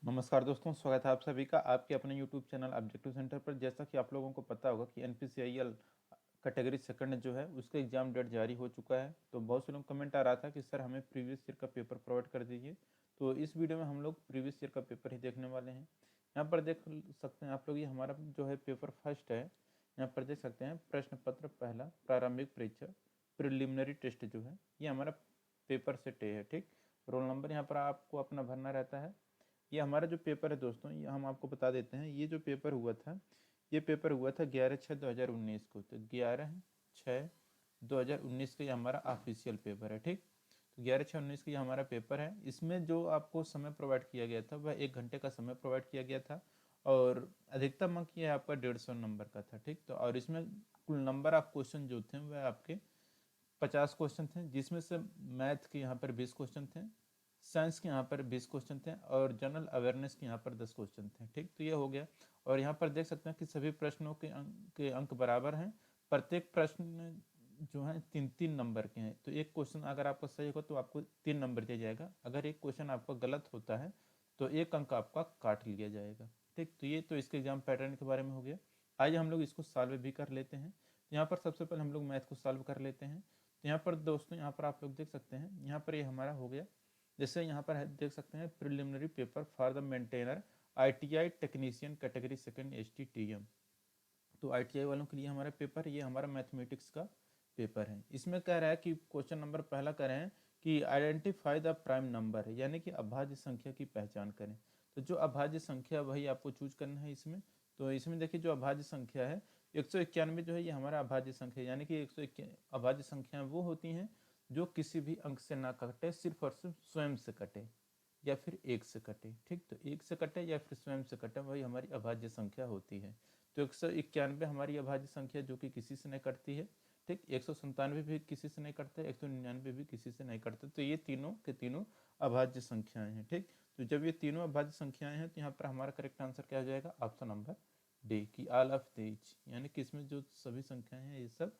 नमस्कार दोस्तों, स्वागत है आप सभी का आपके अपने यूट्यूब चैनल ऑब्जेक्टिव सेंटर पर। जैसा कि आप लोगों को पता होगा कि एनपीसीआईएल कैटेगरी सेकंड जो है उसका एग्जाम डेट जारी हो चुका है। तो बहुत से लोग कमेंट आ रहा था कि सर हमें प्रीवियस ईयर का पेपर प्रोवाइड कर दीजिए। तो इस वीडियो में हम लोग प्रीवियस ईयर का पेपर ही देखने वाले हैं। यहाँ पर देख सकते हैं आप लोग, ये हमारा जो है पेपर फर्स्ट है। यहाँ पर देख सकते हैं प्रश्न पत्र पहला, प्रारंभिक परीक्षा प्रिलिमिनरी टेस्ट जो है ये हमारा पेपर सेट ए है। ठीक, रोल नंबर यहाँ पर आपको अपना भरना रहता है। ये हमारा जो पेपर है दोस्तों, ये हम आपको बता देते हैं। ये जो पेपर हुआ था, ये पेपर हुआ था 11/6/2019 को। तो 11/6/2019 का ये हमारा ऑफिशियल पेपर है। ठीक, तो 11/6/19 का ये हमारा पेपर है। इसमें जो आपको समय प्रोवाइड किया गया था वह 1 घंटे का समय प्रोवाइड किया गया था और अधिकतम अंक ये आपका 150 नंबर का था। ठीक, तो और इसमें कुल नंबर ऑफ क्वेश्चन जो थे वह आपके 50 क्वेश्चन थे, जिसमें से मैथ के यहाँ पर 20 क्वेश्चन थे, साइंस के यहाँ पर 20 क्वेश्चन थे और जनरल अवेयरनेस के यहाँ पर 10 क्वेश्चन थे। ठीक, तो ये हो गया। और यहाँ पर देख सकते हैं कि सभी प्रश्नों के अंक बराबर हैं। प्रत्येक प्रश्न जो है 3-3 नंबर के हैं। तो एक क्वेश्चन अगर आपका सही होगा तो आपको 3 नंबर दिया जाएगा। अगर एक क्वेश्चन आपका गलत होता है तो 1 अंक आपका काट लिया जाएगा। ठीक, तो ये तो इसके एग्जाम पैटर्न के बारे में हो गया। आइए हम लोग इसको सॉल्व भी कर लेते हैं। तो यहाँ पर सबसे पहले हम लोग मैथ को सॉल्व कर लेते हैं। तो यहाँ पर दोस्तों, यहाँ पर आप लोग देख सकते हैं, यहाँ पर ये हमारा हो गया। जैसे यहाँ पर देख सकते हैं preliminary paper for the maintainer ITI technician category second STTM. तो आईटीआई वालों के लिए हमारा पेपर, ये हमारा मैथमेटिक्स का पेपर है। इसमें कह रहा है कि क्वेश्चन नंबर पहला कह रहे हैं कि आइडेंटिफाई द प्राइम नंबर है, यानी कि अभाज्य संख्या की पहचान करें। तो जो अभाज्य संख्या वही आपको चूज करना है इसमें। तो इसमें देखिए जो अभाज्य संख्या है 191 जो है ये हमारा अभाज्य संख्या, यानी कि 191 अभाज्य संख्या वो होती हैं जो किसी भी अंक से ना कटे, सिर्फ और सिर्फ स्वयं से कटे या फिर एक से कटे। ठीक, तो एक से कटे या फिर स्वयं से कटे वही हमारी अभाज्य संख्या होती है। तो 191 हमारी अभाज्य संख्या जो कि किसी से नहीं कटती है। ठीक, 197 भी किसी से नहीं कटते, 199 भी किसी से नहीं कटते। तो ये तीनों के तीनों अभाज्य संख्याएं हैं। ठीक, तो जब ये तीनों अभाज्य संख्याएं हैं तो यहाँ पर हमारा करेक्ट आंसर क्या हो जाएगा, ऑप्शन नंबर डी की ऑल ऑफ दीज, यानी कि इसमें जो सभी संख्याएं हैं ये सब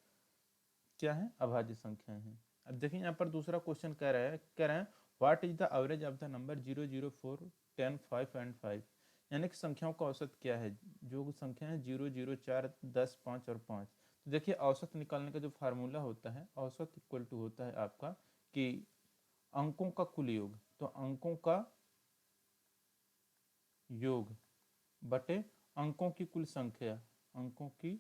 क्या है, अभाज्य संख्याएं हैं। अब देखिए यहाँ पर दूसरा क्वेश्चन कह रहे हैं what is the average of the number 0, 0, 4, 10, 5 and 5, यानी कि संख्याओं का औसत क्या है। जो संख्या है 0, 0, 4, 10, 5 और 5। तो देखिए औसत निकालने का जो फार्मूला होता है, औसत इक्वल टू होता है आपका कि अंकों का कुल योग। तो अंकों का योग बटे अंकों की कुल संख्या, अंकों की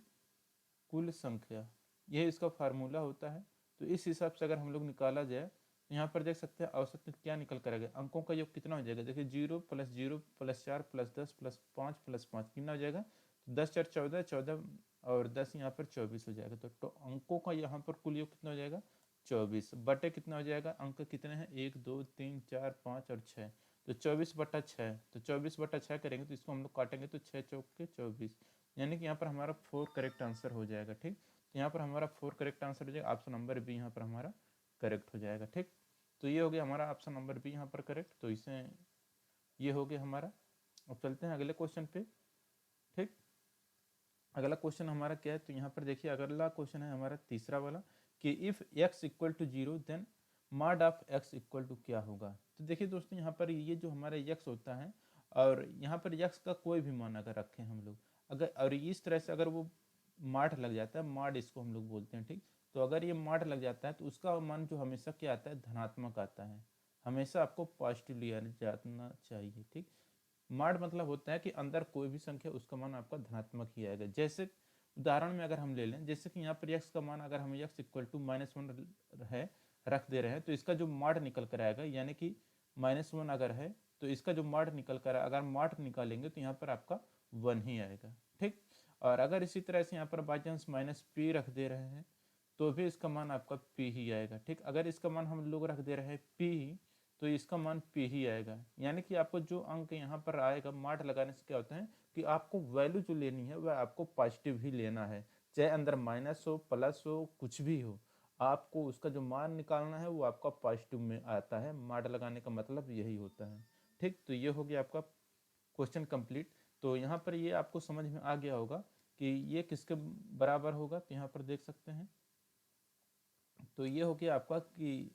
कुल संख्या, यह इसका फार्मूला होता है। तो इस हिसाब से अगर हम लोग निकाला जाए तो यहाँ पर देख सकते हैं औसत में क्या निकल कर आ गया, अंकों का योग कितना हो जाएगा। देखिए 0 + 0 + 4 + 10 + 5 कितना हो जाएगा। तो 10×4 = 14, 14 और 10 यहाँ पर 24 हो जाएगा। तो अंकों का यहाँ पर कुल योग कितना हो जाएगा, 24 बटे कितना हो जाएगा, अंक कितने हैं 1, 2, 3, 4, 5 और 6। तो 24/6, तो 24/6 करेंगे तो इसको हम लोग काटेंगे तो 6×4 = 24, यानी कि यहाँ पर हमारा 4 करेक्ट आंसर हो जाएगा। ठीक, तो यहाँ पर हमारा 4 करेक्ट आंसर हो जाएगा, ऑप्शन नंबर बी यहाँ पर हमारा करेक्ट हो जाएगा। ठीक, तो ये हो गया हमारा ऑप्शन नंबर बी यहाँ पर करेक्ट। तो इसे ये हो गया हमारा। अब चलते हैं अगले क्वेश्चन पे। ठीक, अगला क्वेश्चन हमारा क्या है, तो यहाँ पर देखिए अगला क्वेश्चन है हमारा तीसरा वाला कि if x = 0 then mod of x = क्या होगा। तो देखिए दोस्तों यहाँ पर ये जो हमारा x होता है और यहाँ पर x का कोई भी मान अगर रखें हम लोग, अगर और इस तरह से अगर वो माठ लग जाता है, माड इसको हम लोग बोलते हैं। ठीक, तो अगर ये माठ लग जाता है तो उसका मान जो हमेशा क्या आता है, धनात्मक आता है। हमेशा आपको पॉजिटिव लिया जाना चाहिए। ठीक, माड मतलब होता है कि अंदर कोई भी संख्या उसका मान आपका धनात्मक ही आएगा। जैसे उदाहरण में अगर हम ले लें, जैसे कि यहाँ पर x का मान अगर हम x = -1 है रख दे रहे हैं तो इसका जो माड निकल कर आएगा, यानी कि -1 अगर है तो इसका जो माड निकल कर, अगर माड निकालेंगे तो यहाँ पर आपका 1 ही आएगा। ठीक, और अगर इसी तरह से यहाँ पर बाई चांस -p रख दे रहे हैं तो भी इसका मान आपका p ही आएगा। ठीक, अगर इसका मान हम लोग रख दे रहे हैं p तो इसका मान p ही आएगा। यानी कि आपको जो अंक यहाँ पर आएगा माठ लगाने से क्या होता है कि आपको वैल्यू जो लेनी है वह आपको पॉजिटिव ही लेना है, चाहे अंदर माइनस हो प्लस हो कुछ भी हो, आपको उसका जो मान निकालना है वो आपका पॉजिटिव में आता है। माठ लगाने का मतलब यही होता है। ठीक, तो ये हो गया आपका क्वेश्चन कंप्लीट। तो यहाँ पर ये आपको समझ में आ गया होगा कि ये किसके बराबर होगा। तो यहाँ पर देख सकते हैं, तो ये हो गया आपका कि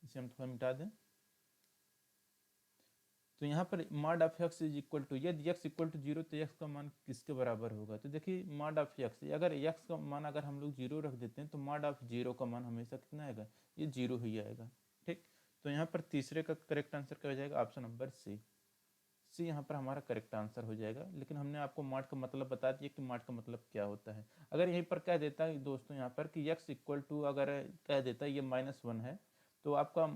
इसे हम थोड़ा मिटा दें। तो यहाँ पर mod of x is equal to, यदि एक्स इक्वल टू जीरो तो एक्स का मान किसके बराबर होगा? तो देखिए मॉड ऑफ एक्स, अगर एक्स का मान अगर हम लोग जीरो रख देते हैं तो मॉड ऑफ जीरो का मान हमेशा कितना आएगा? ये जीरो ही आएगा। ठीक, तो यहाँ पर तीसरे का करेक्ट आंसर क्या हो जाएगा? Option number C. सी यहाँ पर हमारा करेक्ट आंसर हो जाएगा। लेकिन हमने आपको मॉड का मतलब बता दिया कि मॉड का मतलब क्या होता है। अगर यहीं पर कह देता है दोस्तों यहाँ पर कि एक्स इक्वल टू, अगर कह देता है ये -1 है, तो आपका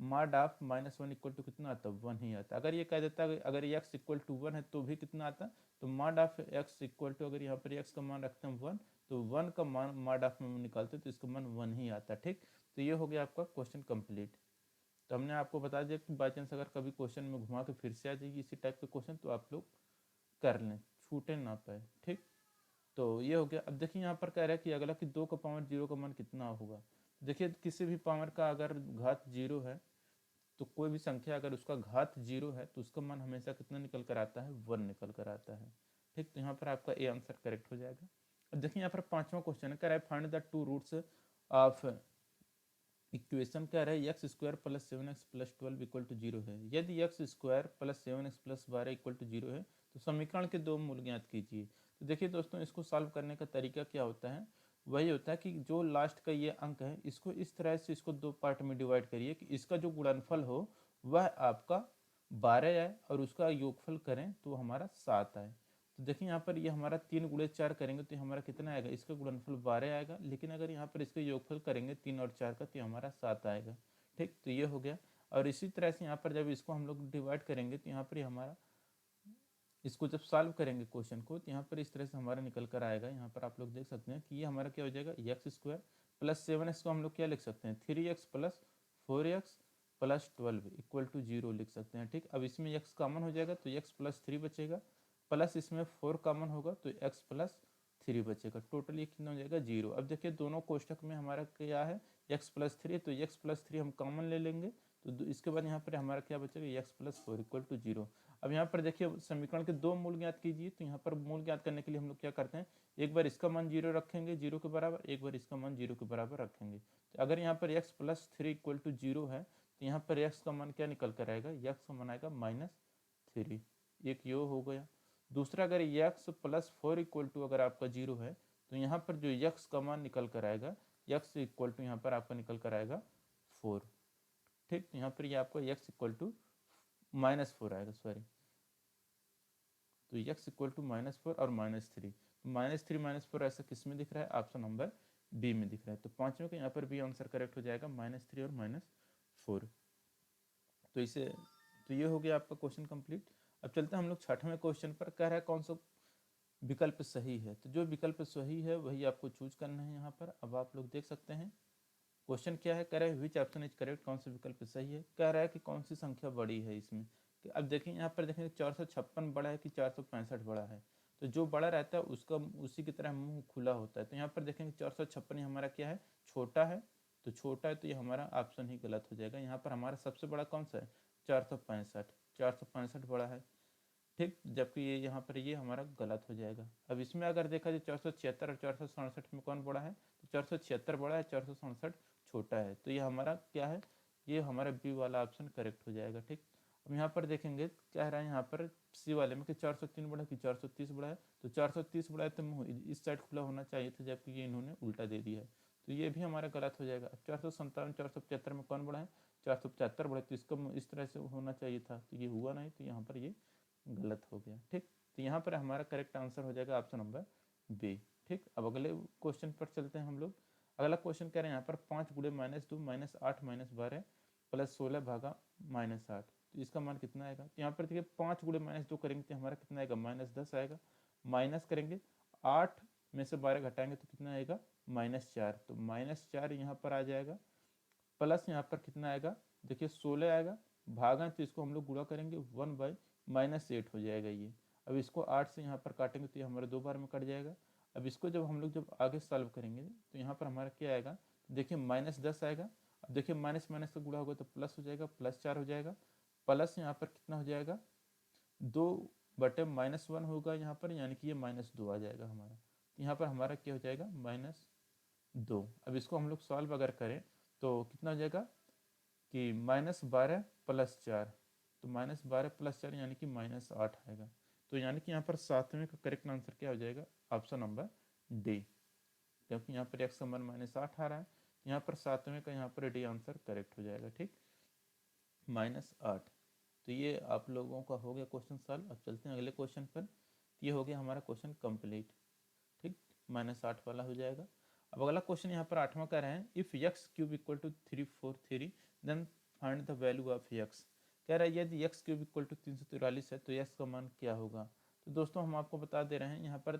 मॉड ऑफ -1 इक्वल टू कितना आता है? 1 ही आता है। अगर ये कह देता है अगर एक्स इक्वल टू 1 है तो भी कितना आता है? तो mod of x equal to, अगर यहाँ पर एक्स का मान रखते हैं 1, तो 1 का मान मॉड ऑफ में निकालते तो इसका मान 1 ही आता है। ठीक, तो ये हो गया आपका क्वेश्चन कंप्लीट। तो हमने आपको बता दिया कि बाई चांस अगर कभी क्वेश्चन में घुमा के फिर से आ जाएगी इसी टाइप के क्वेश्चन तो आप लोग कर लें, छूटे ना पाए। ठीक, तो ये हो गया। अब देखिए यहाँ पर कह रहा है कि अगला कि 2 का पावर 0 का मान कितना होगा? देखिए किसी भी पावर का अगर घात 0 है तो कोई भी संख्या अगर उसका घात 0 है तो उसका मान हमेशा कितना निकल कर आता है? 1 निकल कर आता है। ठीक, तो यहाँ पर आपका ए आंसर करेक्ट हो जाएगा। अब देखिए यहाँ पर 5वां क्वेश्चन है, कह रहा है find the two roots of equation, कह रहा है x square plus 7x plus 12 equal to 0 है। यदि x square plus 7x plus 12 equal to 0 है तो समीकरण के दो मूल ज्ञात कीजिए। तो देखिए दोस्तों, इसको सॉल्व करने का तरीका क्या होता है? वही होता है कि जो लास्ट का ये अंक है इसको इस तरह से इसको दो पार्ट में डिवाइड करिए कि इसका जो गुणनफल हो वह आपका 12 आए और उसका योगफल करें तो हमारा 7 आए। तो देखिए यहाँ पर ये हमारा 3 गुणे 4 करेंगे तो हमारा कितना आएगा? इसका गुणनफल 12 आएगा। लेकिन अगर यहाँ पर इसका योगफल करेंगे 3 और 4 का तो हमारा 7 आएगा। ठीक, तो ये हो गया। और इसी तरह से यहाँ पर जब इसको हम लोग डिवाइड करेंगे तो यहाँ पर हमारा इसको जब सॉल्व करेंगे क्वेश्चन को तो यहाँ पर इस तरह से हमारा निकल कर आएगा। यहाँ पर आप लोग देख सकते हैं कि ये हमारा क्या हो जाएगा? एक्स स्क्वायर प्लस 7x को हम लोग क्या लिख सकते हैं? 3x plus 4x plus 12 equal to 0 लिख सकते हैं। ठीक, अब इसमें x कॉमन हो जाएगा तो x प्लस 3 बचेगा, प्लस इसमें 4 कॉमन होगा तो x प्लस 3 बचेगा। टोटल ये कितना हो जाएगा? 0। अब देखिए दोनों कोष्टक में हमारा क्या है? x प्लस 3, तो x प्लस 3 हम कॉमन ले लेंगे तो इसके बाद यहाँ पर हमारा क्या बचेगा? x plus 4 equal to 0। अब यहाँ पर देखिए समीकरण के दो मूल ज्ञात कीजिए। तो यहाँ पर मूल ज्ञात करने के लिए हम लोग क्या करते हैं? एक बार इसका मान 0 रखेंगे 0 के बराबर, एक बार इसका मान 0 के बराबर रखेंगे। तो अगर यहाँ पर x प्लस 3 इक्वल टू 0 है तो यहाँ पर x का मान क्या निकल कर आएगा? x का मान आएगा -3। एक यो हो गया। दूसरा, अगर x प्लस 4 इक्वल टू अगर आपका 0 है तो यहाँ पर जो x का मान निकल कर आएगा, x इक्वल टू यहाँ पर आपका निकल कर आएगा 4। ठीक, तो यहाँ पर ये आपका x इक्वल टू -4 आएगा, सॉरी। तो x इक्वल टू -4 और -3, तो -3 -4 ऐसा किस में दिख रहा है? ऑप्शन नंबर बी में दिख रहा है। तो पांचवें का यहाँ पर बी आंसर करेक्ट हो जाएगा, -3 और -4। तो इसे, तो ये हो गया आपका क्वेश्चन कंप्लीट। अब चलते हैं हम लोग छठवें क्वेश्चन पर। कह रहा है कौन सा विकल्प सही है? तो जो विकल्प सही है वही आपको चूज करना है यहाँ पर। अब आप लोग देख सकते हैं क्वेश्चन क्या है। कह रहा है विच ऑप्शन इज करेक्ट, कौन सा विकल्प सही है। कह रहा है कि कौन सी संख्या बड़ी है इसमें। अब देखिए यहाँ पर देखेंगे 456 बड़ा है कि 465 बड़ा है। तो जो बड़ा रहता है उसका उसी की तरह मुंह खुला होता है। तो यहाँ पर देखेंगे 456 हमारा क्या है? छोटा है। तो छोटा है तो ये हमारा ऑप्शन ही गलत हो जाएगा। यहाँ पर हमारा सबसे बड़ा कौन सा है? 465। 465 बड़ा है। ठीक, जबकि ये यहाँ पर ये हमारा गलत हो जाएगा। अब इसमें अगर देखा जाए 476 और 467 में कौन बड़ा है? तो 476 बड़ा है, 467 छोटा है। तो ये हमारा क्या है? ये हमारा बी वाला ऑप्शन करेक्ट हो जाएगा। ठीक, अब यहाँ पर देखेंगे क्या रहा है यहाँ पर सी वाले में कि 403 बड़ा है कि 430 बड़ा है। तो 430 बड़ा है तो मुँह इस साइड खुला होना चाहिए था, जबकि ये इन्होंने उल्टा दे दिया है। तो ये भी हमारा गलत हो जाएगा। अब 457 475 में कौन बड़ा है? 475 बड़ा है, तो इसका इस तरह से होना चाहिए था, तो ये हुआ नहीं, तो यहाँ पर ये गलत हो गया। ठीक, तो यहाँ पर हमारा करेक्ट आंसर हो जाएगा ऑप्शन नंबर बी। ठीक, अब अगले क्वेश्चन पर चलते हैं हम लोग। अगला क्वेश्चन कह रहे हैं यहाँ पर 5 गुणे -2 -8 -12 प्लस 16 भागा -8, तो इसका मान कितना आएगा? तो यहाँ पर देखिए 5 गुणे -2 करेंगे तो हमारा कितना आएगा? -10 आएगा। माइनस करेंगे 8 में से 12 घटाएंगे तो कितना आएगा? -4, तो -4 यहाँ पर आ जाएगा। प्लस यहाँ पर कितना आएगा? देखिए 16 आएगा, भागा तो इसको हम लोग गुणा करेंगे 1/-8 हो जाएगा ये। अब इसको 8 से यहाँ पर काटेंगे तो ये हमारा 2 बार में कट जाएगा। अब इसको जब हम लोग जब आगे सॉल्व करेंगे तो यहाँ पर हमारा क्या आएगा? देखिए -10 आएगा। अब देखिए माइनस माइनस का गुणा होगा तो प्लस हो जाएगा, +4 हो जाएगा। प्लस यहाँ पर कितना हो जाएगा? 2/-1 होगा यहाँ पर, यानी कि ये -2 आ जाएगा हमारा। तो यहाँ पर हमारा क्या हो जाएगा? -2। अब इसको हम लोग सॉल्व अगर करें तो कितना हो जाएगा कि -12 + 4, तो -12 + 4 यानी कि -8 आएगा। तो यानी कि यहाँ पर सातवें का करेक्ट आंसर क्या हो जाएगा, ऑप्शन नंबर डी, क्योंकि यहाँ पर x का मान -8 आ रहा है, यहाँ पर सातवें का यहाँ पर डी आंसर करेक्ट हो जाएगा। ठीक, -8। तो ये आप लोगों का हो गया क्वेश्चन सॉल्व। अब चलते हैं अगले क्वेश्चन पर। ये हो गया हमारा क्वेश्चन कंप्लीट। ठीक, -8 वाला हो जाएगा। अब अगला क्वेश्चन यहाँ पर 8वां कह रहे हैं, if x cube equal to 343 then find the value of x। कह रहा है यदि x क्यूब इक्वल टू 343 है तो x का मान क्या होगा। तो दोस्तों हम आपको बता दे रहे हैं, यहाँ पर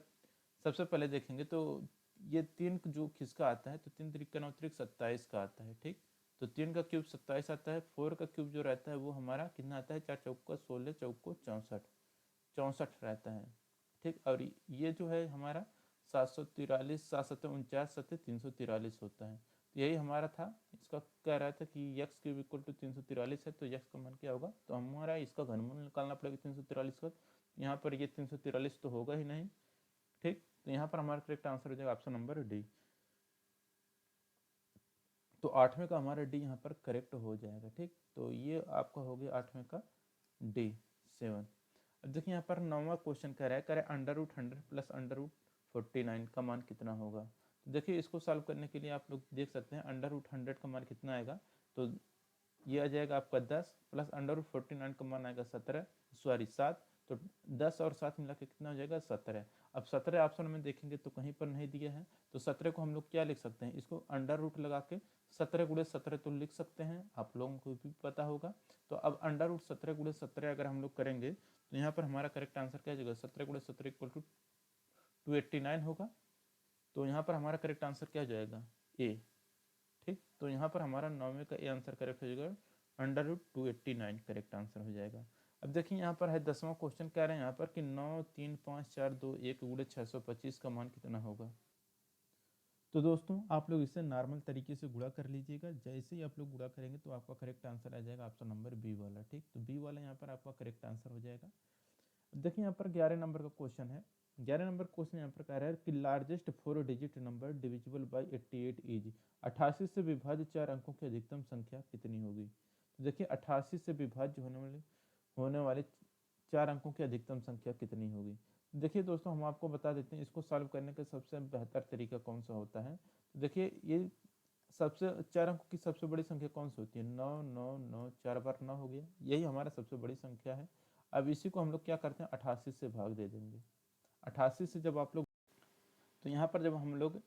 सबसे पहले देखेंगे तो ये 3 जो किसका आता है, तो 3 3 9 27 का आता है। ठीक, तो 3 का क्यूब 27 आता है, 4 का क्यूब जो रहता है वो हमारा कितना आता है, 4 चौका 16, चौको 64 रहता है। ठीक, और ये जो है हमारा 743, 7 7 343 होता है। तो यही हमारा था, इसका कह रहा था कि x क्यूब इक्वल टू 343 है तो x का मान क्या होगा, तो हमारा इसका घनमूल निकालना पड़ेगा 343 का। यहाँ पर ये 343 तो होगा ही नहीं। ठीक, तो यहाँ पर हमारा करेक्ट आंसर हो जाएगा ऑप्शन नंबर डी। तो 8वें का हमारा डी यहाँ पर करेक्ट हो जाएगा। ठीक, तो ये आपका हो गया 8वें का डी 7। अब देखिए यहाँ पर 9वां क्वेश्चन कह रहा है √100 प्लस √49 का मान कितना होगा। तो देखिए इसको सॉल्व करने के लिए आप लोग देख सकते हैं √100 का मान कितना आएगा, तो ये आ जाएगा आपका 10 प्लस √49 का मान आएगा 7, तो 10 और 7 मिला के कितना हो जाएगा 17। अब 17 ऑप्शन में देखेंगे तो कहीं पर नहीं दिया है, तो 17 को हम लोग क्या लिख सकते हैं, इसको अंडर रूट लगा के 17 × 17 तो लिख सकते हैं, आप लोगों को भी पता होगा। तो अब √17 × 17 अगर हम लोग करेंगे तो यहाँ पर हमारा करेक्ट आंसर क्या जाएगा, 17 × 17 इक्वल टू 289 होगा। तो यहाँ पर हमारा करेक्ट आंसर क्या जाएगा, ए। ठीक, तो यहाँ पर हमारा 9वें का ए आंसर करेक्ट हो जाएगा, √289 करेक्ट आंसर हो जाएगा। अब देखिए यहाँ पर है 10वां क्वेश्चन, कह रहे हैं यहाँ पर कि 9 3 5 4 2 1 × 625 का मान कितना होगा। तो दोस्तों आप लोग इसे नॉर्मल तरीके से गुणा कर लीजिएगा। जैसे ही आप लोग गुणा करेंगे तो आपका करेक्ट आंसर आ जाएगा ऑप्शन नंबर बी वाला। ठीक, तो बी वाला यहाँ पर आपका करेक्ट आंसर हो जाएगा। देखिए यहाँ पर 11 नंबर का क्वेश्चन है। 11 नंबर क्वेश्चन यहाँ पर कह रहा है कि largest 4 digit number divisible by 88 is 88 से विभाज्य 4 अंकों की अधिकतम संख्या कितनी होगी। तो देखिए 88 से विभाज्य होने वाले 4 अंकों की अधिकतम संख्या कितनी होगी। देखिए दोस्तों हम आपको बता देते हैं इसको सॉल्व करने का सबसे बेहतर तरीका कौन सा होता है। तो देखिए ये सबसे 4 अंकों की सबसे बड़ी संख्या कौन सी होती है, 9 9 9, 4 बार 9 हो गया, यही हमारा सबसे बड़ी संख्या है। अब इसी को हम लोग क्या करते हैं 88 से भाग दे देंगे। 88 से जब आप लोग, तो यहाँ पर जब हम लोग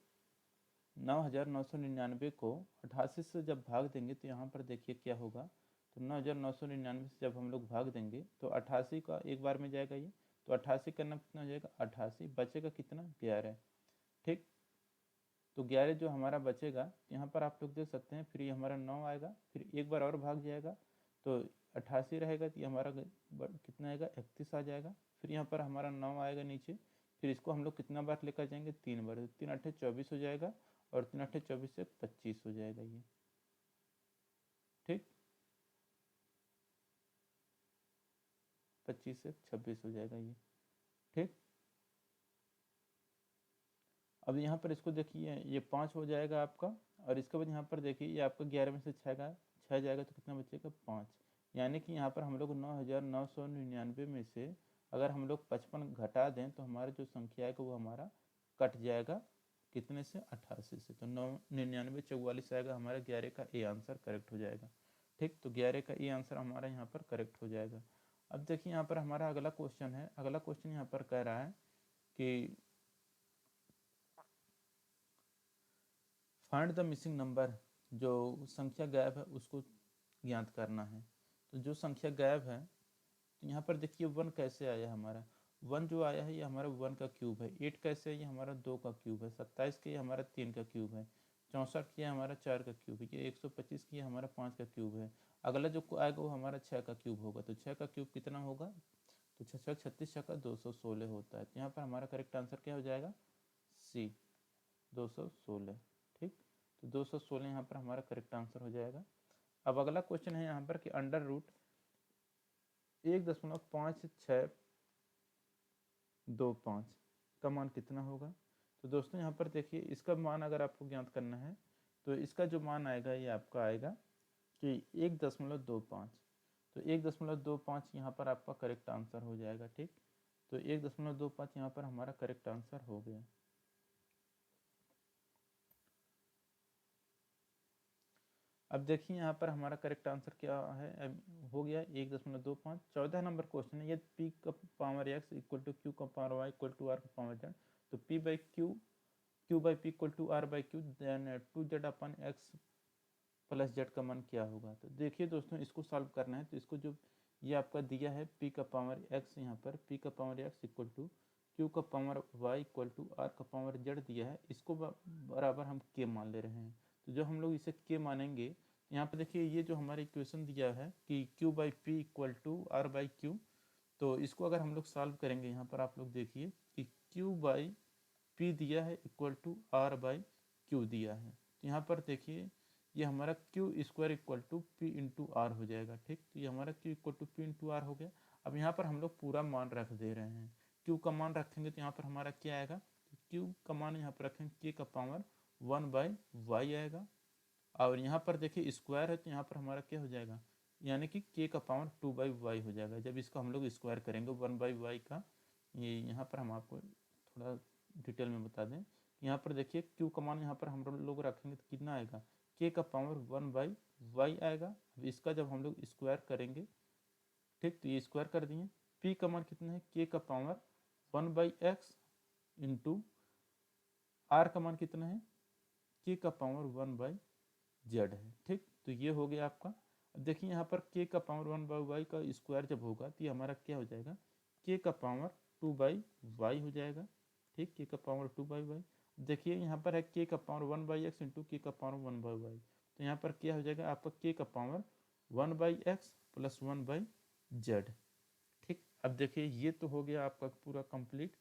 9999 को 88 से जब भाग देंगे तो यहाँ पर देखिए क्या होगा, तो 9999 से जब हम लोग भाग देंगे तो 88 का एक बार में जाएगा ये, तो 88 करना कितना हो जाएगा 88, बचेगा कितना 11। ठीक, तो 11 जो हमारा बचेगा यहाँ पर आप लोग देख सकते हैं, फिर ये हमारा 9 आएगा, फिर एक बार और भाग जाएगा तो 88 रहेगा, तो ये हमारा कितना आएगा 31 आ जाएगा। फिर यहाँ पर हमारा 9 आएगा नीचे, फिर इसको हम लोग कितना बार लेकर जाएंगे 3 बार, 3 8 24 हो जाएगा, और 3 8 24 से 25 हो जाएगा ये। ठीक, 25 से 26 हो जाएगा ये। ठीक, अब यहाँ पर इसको देखिए ये 5 हो जाएगा आपका, और इसके बाद यहाँ पर देखिए ये आपका 11 में से 6 जाएगा तो कितना बचेगा 5। यानी कि यहाँ पर हम लोग 9999 में से अगर हम लोग 55 घटा दें तो हमारा जो संख्या है वो हमारा कट जाएगा कितने से 88 से, तो 999 44 आएगा हमारा 11 का ए आंसर करेक्ट हो जाएगा। ठीक, तो 11 का ए आंसर हमारा यहाँ पर करेक्ट हो जाएगा। अब देखिए यहाँ पर हमारा अगला क्वेश्चन है। अगला क्वेश्चन यहाँ पर कह रहा है कि फाइंड द मिसिंग नंबर, जो संख्या गायब है उसको ज्ञात करना है। तो जो संख्या गायब है, तो यहाँ पर देखिए 1 कैसे आया हमारा, 1 जो आया है ये हमारा 1 का क्यूब है। 8 कैसे है, ये हमारा 2 का क्यूब है। 27 के ये हमारा 3 का क्यूब है। 64 के हमारा 4 का क्यूब है। ये 125 की हमारा 5 का क्यूब है। अगला जो आएगा वो हमारा 6 का क्यूब होगा। तो 6 का क्यूब कितना होगा, तो 6 36 6 का 216 होता है। तो यहाँ पर हमारा करेक्ट आंसर क्या हो जाएगा, सी 216। ठीक, तो 216 यहाँ पर हमारा करेक्ट आंसर हो जाएगा। अब अगला क्वेश्चन है यहाँ पर कि अंडर रूट 1.5625 का मान कितना होगा। तो दोस्तों यहाँ पर देखिए इसका मान अगर आपको ज्ञात करना है तो इसका जो मान आएगा ये आपका आएगा कि 1.25। तो 1.25 यहाँ पर आपका करेक्ट आंसर हो जाएगा। ठीक, तो 1.25 यहाँ पर हमारा करेक्ट आंसर हो गया। अब देखिए यहाँ पर हमारा करेक्ट आंसर क्या है, हो गया 1.25। 14 नंबर क्वेश्चन है, यदि पी का power X equal to Q का power Y equal to R का पावर जेड, तो P by Q by P equal to are by Q, then 2z अपन एक्स प्लस जेड का मान क्या होगा। तो देखिए दोस्तों, इसको सॉल्व करना है तो इसको जो ये आपका दिया है पी का पावर एक्स, यहाँ पर पी का power X equal to Q का power Y equal to R का पावर जेड दिया है, इसको बराबर हम के मान ले रहे हैं। तो जो हम लोग इसे के मानेंगे, यहाँ पर देखिए ये जो हमारा इक्वेशन दिया है कि q by P equal to are by q, तो इसको अगर हम लोग सॉल्व करेंगे, यहाँ पर आप लोग देखिए कि क्यू बाई पी दिया है equal to are by q दिया है। तो यहाँ पर देखिए ये हमारा q square equal to p into r हो जाएगा। ठीक, तो ये हमारा q equal to p into r हो गया। अब यहाँ पर हम लोग पूरा मान रख दे रहे हैं, क्यू का मान रखेंगे तो यहाँ पर हमारा क्या आएगा, क्यू का मान यहाँ पर रखेंगे के का पावर 1 बाई वाई आएगा, और यहाँ पर देखिए स्क्वायर है तो यहाँ पर हमारा क्या हो जाएगा, यानी कि के का पावर 2 बाई वाई हो जाएगा। जब इसको हम लोग स्क्वायर करेंगे 1 बाई वाई का, ये यहाँ पर हम आपको थोड़ा डिटेल में बता दें, यहाँ पर देखिए क्यू का मान यहाँ पर हम लोग रखेंगे तो कितना आएगा, के का पावर 1 बाई वाई आएगा। अब इसका जब हम लोग स्क्वायर करेंगे, ठीक, तो ये स्क्वायर कर दिए। पी का मान कितना है, के का power 1 by x into r का मान कितना है, के का पावर 1 बाई जेड है। ठीक, तो ये हो गया आपका। अब देखिए यहाँ पर के का पावर 1 बाई वाई का स्क्वायर जब होगा तो ये हमारा क्या हो जाएगा, के का पावर 2 बाई वाई हो जाएगा। ठीक, के का पावर 2 बाई वाई। देखिए यहाँ पर है के का पावर 1 बाई एक्स इंटू के का पावर 1 बाई वाई, तो यहाँ पर क्या हो जाएगा आपका के का power 1 by x plus 1 by Z. ठीक, अब देखिए ये तो हो गया आपका पूरा कंप्लीट।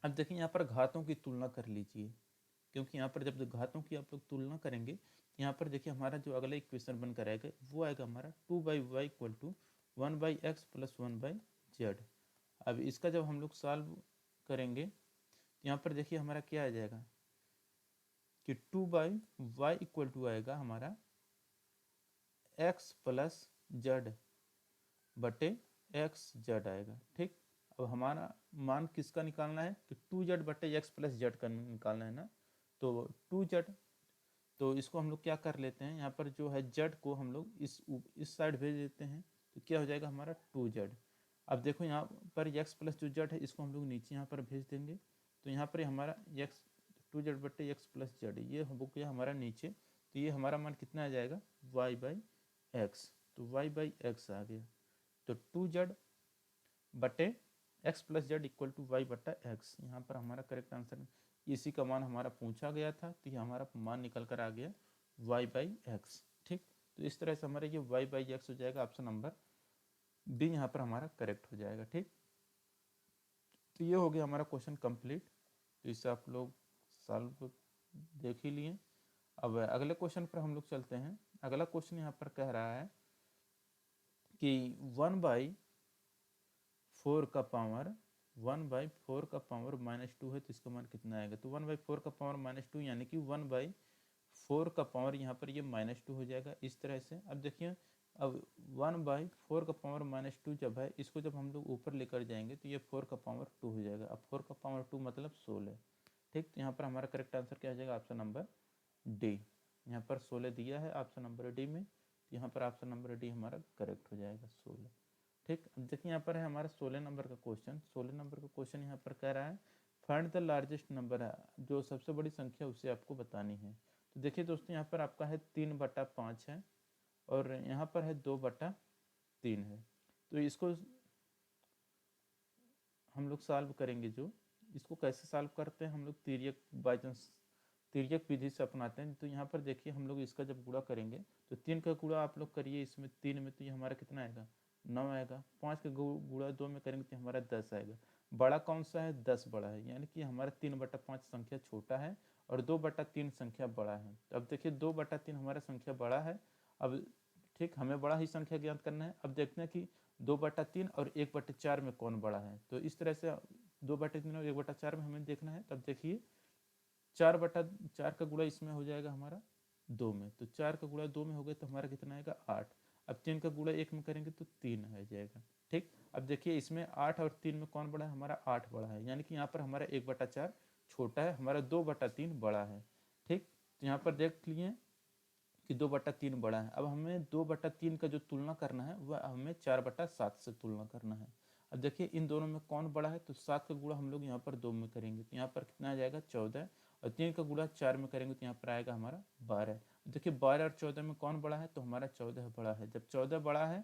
अब देखिए यहाँ पर घातों की तुलना कर लीजिए, क्योंकि यहाँ पर जब घातों की आप लोग तुलना करेंगे, यहाँ पर देखिए हमारा जो अगला इक्वेशन बनकर आएगा वो आएगा हमारा 2 by y equal to 1 by x plus 1 by z. अब इसका जब हम लोग सॉल्व करेंगे तो यहाँ पर देखिए हमारा क्या आ जाएगा कि 2 बाई वाई इक्वल टू आएगा हमारा एक्स प्लस जेड बटे एक्स जेड आएगा। ठीक, अब हमारा मान किसका निकालना है कि 2z बटे एक्स प्लस जेड का निकालना है ना, तो 2z, तो इसको हम लोग क्या कर लेते हैं, यहाँ पर जो है जेड को हम लोग इस साइड भेज देते हैं, तो क्या हो जाएगा हमारा 2z। अब देखो यहाँ पर x प्लस जो जेड है इसको हम लोग नीचे यहाँ पर भेज देंगे, तो यहाँ पर हमारा x 2z बटे एक्स प्लस जेड ये हो गया हमारा नीचे, तो ये हमारा मान कितना आ जाएगा y बाई एक्स, तो y बाई एक्स आ गया। तो 2z बटे x plus z equal to y बटा एक्स, यहाँ पर हमारा करेक्ट आंसर, इसी का मान हमारा पूछा गया था, तो ये हमारा मान निकल कर आ गया वाई बाई एक्स। ठीक, तो इस तरह से हमारा ये वाई बाई एक्स हो जाएगा, ऑप्शन नंबर डी यहाँ पर हमारा करेक्ट हो जाएगा। ठीक, तो ये हो गया हमारा क्वेश्चन कंप्लीट, तो इससे आप लोग सॉल्व देख ही लिए। अब अगले क्वेश्चन पर हम लोग चलते हैं। अगला क्वेश्चन यहाँ पर कह रहा है कि 1 बाई 4 का पावर 1 बाई 4 का पावर -2 है, तो इसका मान कितना आएगा, तो 1 बाई 4 का पावर -2 यानी कि 1 बाई 4 का पावर यहाँ पर ये -2 हो जाएगा इस तरह से। अब देखिए, अब 1 बाई 4 का पावर -2 जब है, इसको जब हम लोग ऊपर लेकर जाएंगे तो ये 4 का पावर 2 हो जाएगा। अब 4 का पावर 2 मतलब 16। ठीक, तो यहाँ पर हमारा करेक्ट आंसर क्या हो जाएगा, ऑप्शन नंबर डी। यहाँ पर 16 दिया है ऑप्शन नंबर डी में, तो यहाँ पर ऑप्शन नंबर डी हमारा करेक्ट हो जाएगा 16। ठीक, अब देखिए यहाँ पर है हमारा 16 नंबर का क्वेश्चन। 16 नंबर का क्वेश्चन यहाँ पर कह रहा है फाइंड द लार्जेस्ट नंबर है, जो सबसे बड़ी संख्या उसे आपको बतानी है। तो देखिए दोस्तों, यहाँ पर आपका है 3/5 है और यहाँ पर है 2/3 है। तो इसको हम लोग सॉल्व करेंगे, जो इसको कैसे सॉल्व करते हैं हम लोग, तिर्यक बाई चांस तिर्यक विधि से अपनाते हैं। तो यहाँ पर देखिए हम लोग इसका जब गुणा करेंगे तो 3 का गुणा आप लोग करिए इसमें 3 में, तो ये हमारा कितना आएगा 9 आएगा। 5 का गुणा 2 में करेंगे तो हमारा 10 आएगा। बड़ा कौन सा है, 10 बड़ा है, यानी कि हमारा 3/5 संख्या छोटा है और 2/3 संख्या बड़ा है। तो अब देखिए 2/3 हमारा संख्या बड़ा है। अब ठीक, हमें बड़ा ही संख्या ज्ञात करना है। अब देखते हैं कि 2/3 और 1/4 में कौन बड़ा है, तो इस तरह से 2/3 और 1/4 में हमें देखना है। तब देखिए 4/4 का गुणा इसमें हो जाएगा हमारा 2 में, तो 4 का गुणा 2 में हो गया तो हमारा कितना आएगा 8। अब 3 का गुणा 1 में करेंगे तो 3 आ जाएगा। ठीक, अब देखिए इसमें 8 और 3 में कौन बड़ा है, हमारा 8 बड़ा है, यानी कि यहाँ पर हमारा 1/4 छोटा है, हमारा 2/3 बड़ा है। ठीक, तो यहाँ पर देख लिए कि 2/3 बड़ा है। अब हमें 2/3 का जो तुलना करना है वह हमें 4/7 से तुलना करना है। अब देखिए इन दोनों में कौन बड़ा है, तो 7 का गुणा हम लोग यहाँ पर 2 में करेंगे तो यहाँ पर कितना आ जाएगा 14, और 3 का गुणा 4 में करेंगे तो यहाँ पर आएगा हमारा 12। देखिए 12 और 14 में कौन बड़ा है, तो हमारा 14 बड़ा है। जब 14 बड़ा है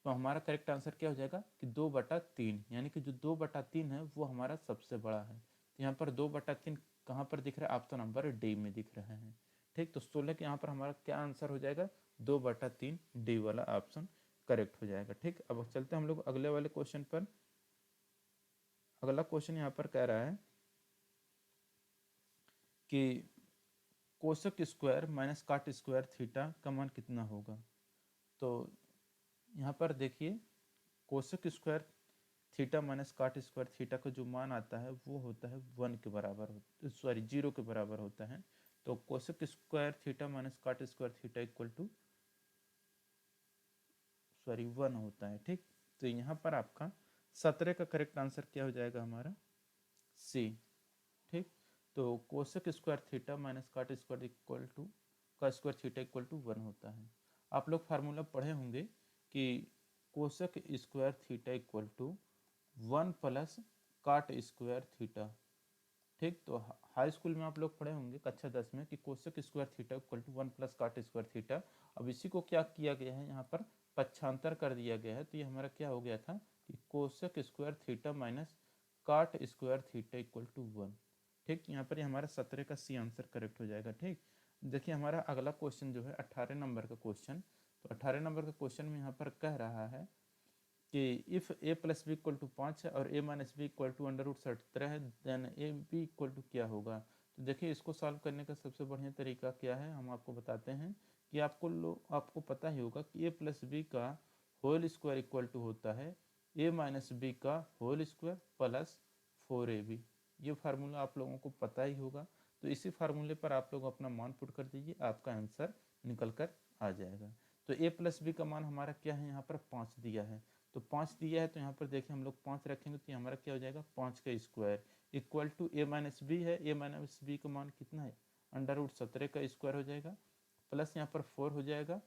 तो हमारा करेक्ट आंसर क्या हो जाएगा कि 2/3, यानी कि जो 2/3 है वो हमारा सबसे बड़ा है। तो यहाँ पर 2/3 कहाँ पर दिख रहा है, ऑप्शन नंबर डी में दिख रहा है। ठीक, तो 16 के यहाँ पर हमारा क्या आंसर हो जाएगा, 2/3 डी वाला ऑप्शन करेक्ट हो जाएगा। ठीक, अब चलते हैं हम लोग अगले वाले क्वेश्चन पर। अगला क्वेश्चन यहाँ पर कह रहा है कि cosec square minus cot square theta का मान कितना होगा। तो यहाँ पर देखिए cosec square theta minus cot square theta का जो मान आता है वो होता है 1 के बराबर, सॉरी 0 के बराबर होता है। तो cosec square theta minus cot square theta equal to 1 होता है। ठीक, तो यहाँ पर आपका 17 का करेक्ट आंसर क्या हो जाएगा हमारा सी। ठीक, तो cosec square theta minus cot square equal to का स्क्वायर थीटा इक्वल टू 1 होता है। आप लोग फार्मूला पढ़े होंगे कि cosec square theta equal to 1 plus cot square theta. ठीक, तो हाई स्कूल में आप लोग पढ़े होंगे कक्षा 10 में कि cosec square theta equal to 1 plus cot square theta. अब इसी को क्या किया गया है, यहाँ पर पक्षांतर कर दिया गया है, तो ये हमारा क्या हो गया था कि cosec square theta minus cot square theta equal to 1। ठीक, यहाँ पर हमारा 17 का सी आंसर करेक्ट हो जाएगा। ठीक, देखिए हमारा अगला क्वेश्चन जो है 18 नंबर का क्वेश्चन। तो 18 नंबर का क्वेश्चन में यहाँ पर कह रहा है कि if A plus B equal to 5 है और A minus B equal to √17 है, then A B equal to क्या होगा। तो देखिए इसको सॉल्व करने का सबसे बढ़िया तरीका क्या है, हम आपको बताते हैं कि आपको पता ही होगा कि ए प्लस बी का होल स्क्वायर इक्वल टू होता है ए माइनस बी का होल स्क्वायर प्लस 4ab। ये फार्मूला आप लोगों को पता ही होगा, तो इसी फार्मूले पर आप लोग अपना मान पुट कर दीजिए, आपका आंसर निकल कर आ जाएगा। तो ए प्लस बी का मान हमारा क्या है, यहाँ पर 5 दिया है, तो 5 दिया है तो यहाँ पर देखिए हम लोग 5 रखेंगे तो हमारा क्या हो जाएगा 5 का square equal to A minus B है। ए माइनस बी का मान कितना है, √17 का स्क्वायर हो जाएगा, प्लस यहाँ पर 4 हो जाएगा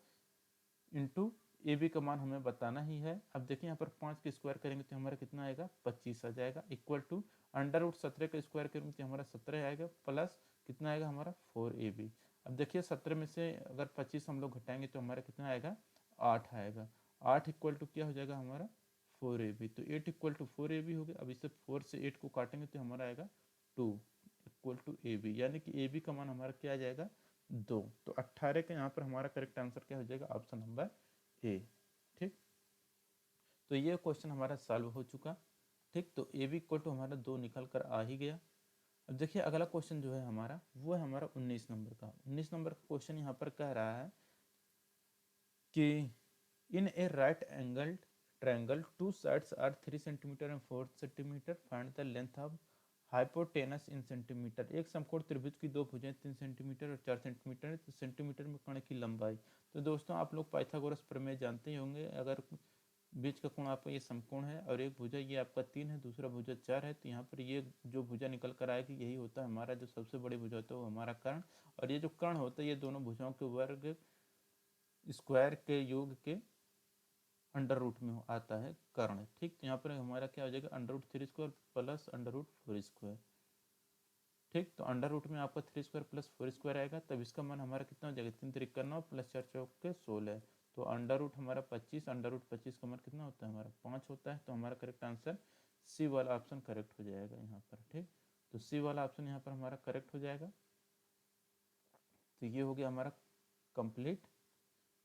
इंटू ए बी का मान हमें बताना ही है। अब देखिए यहाँ पर 5 का स्क्वायर करेंगे तो हमारा कितना आएगा 25 आ जाएगा, इक्वल टू √17 का स्क्वायर करेंगे तो हमारा 17 आएगा, प्लस कितना आएगा हमारा 4ab। अब देखिए 17 में से अगर 25 हम लोग घटाएंगे तो हमारा कितना आएगा 8 आएगा। 8 इक्वल टू क्या हो जाएगा हमारा 4ab, तो 8 इक्वल टू 4ab हो गया। अब इसे 4 से 8 को काटेंगे तो हमारा आएगा 2 इक्वल टू ab, यानी कि ab का मान हमारा क्या आ जाएगा 2। तो 18 का यहाँ पर हमारा करेक्ट आंसर क्या हो जाएगा ऑप्शन नंबर ए। ठीक, तो ये क्वेश्चन हमारा सॉल्व हो चुका। ठीक, तो ए बी इक्वल टू हमारा 2 निकल कर आ ही गया। अब देखिए अगला क्वेश्चन जो है हमारा वो है हमारा 19 नंबर का। 19 नंबर का क्वेश्चन यहाँ पर कह रहा है कि in a right angle triangle two sides are 3 centimetre and 4 centimetre, find the length of hypotenuse in centimetre. एक समकोण त्रिभुज की दो भुजाएं 3 सेंटीमीटर और 4 सेंटीमीटर है, तो सेंटीमीटर में कर्ण की लंबाई। तो दोस्तों आप लोग पाइथागोरस प्रमेय जानते ही होंगे, अगर बीच का कोण आपका ये समकोण है और एक भुजा ये आपका 3 है, दूसरा भुजा 4 है, तो यहाँ पर ये जो भुजा निकल कर आएगी यही होता है हमारा जो सबसे बड़ी भुजा होता है वो हमारा कर्ण, और ये जो कर्ण होता है ये दोनों भुजाओं के वर्ग स्क्वायर के योग के अंडर रूट में आता है कर्ण। ठीक, तो यहाँ पर हमारा क्या हो जाएगा √3² प्लस √4²। ठीक, तो अंडर रूट में आपका 3² प्लस 4² आएगा, तब इसका मान हमारा कितना हो जाएगा 3 3 9 प्लस 4 4 16। तो अंडर रूट हमारा 25, अंडर रूट 25 का मान कितना होता है हमारा 5 होता है। तो हमारा करेक्ट आंसर सी वाला ऑप्शन करेक्ट हो जाएगा यहाँ पर। ठीक, तो सी वाला ऑप्शन यहाँ पर हमारा करेक्ट हो जाएगा। तो ये हो गया हमारा कंप्लीट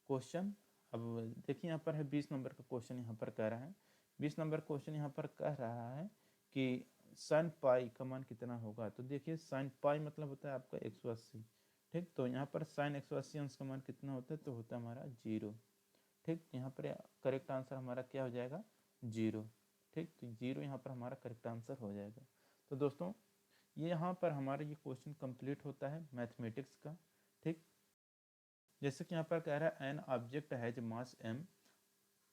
क्वेश्चन। अब देखिए यहाँ पर है 20 नंबर का क्वेश्चन यहाँ पर कह रहा है। 20 नंबर क्वेश्चन यहाँ पर कह रहा है कि साइन पाई का मान कितना होगा। तो देखिए साइन पाई मतलब होता है आपका 180। ठीक, तो यहाँ पर साइन 180 अंश का मान कितना होता है, तो होता है हमारा 0। ठीक, यहाँ पर करेक्ट आंसर हमारा क्या हो जाएगा 0। ठीक, तो 0 यहाँ पर हमारा करेक्ट आंसर हो जाएगा। तो दोस्तों ये यहाँ पर हमारा ये क्वेश्चन कंप्लीट होता है मैथमेटिक्स का। ठीक, जैसे कि यहाँ पर कह रहा है an object has mass m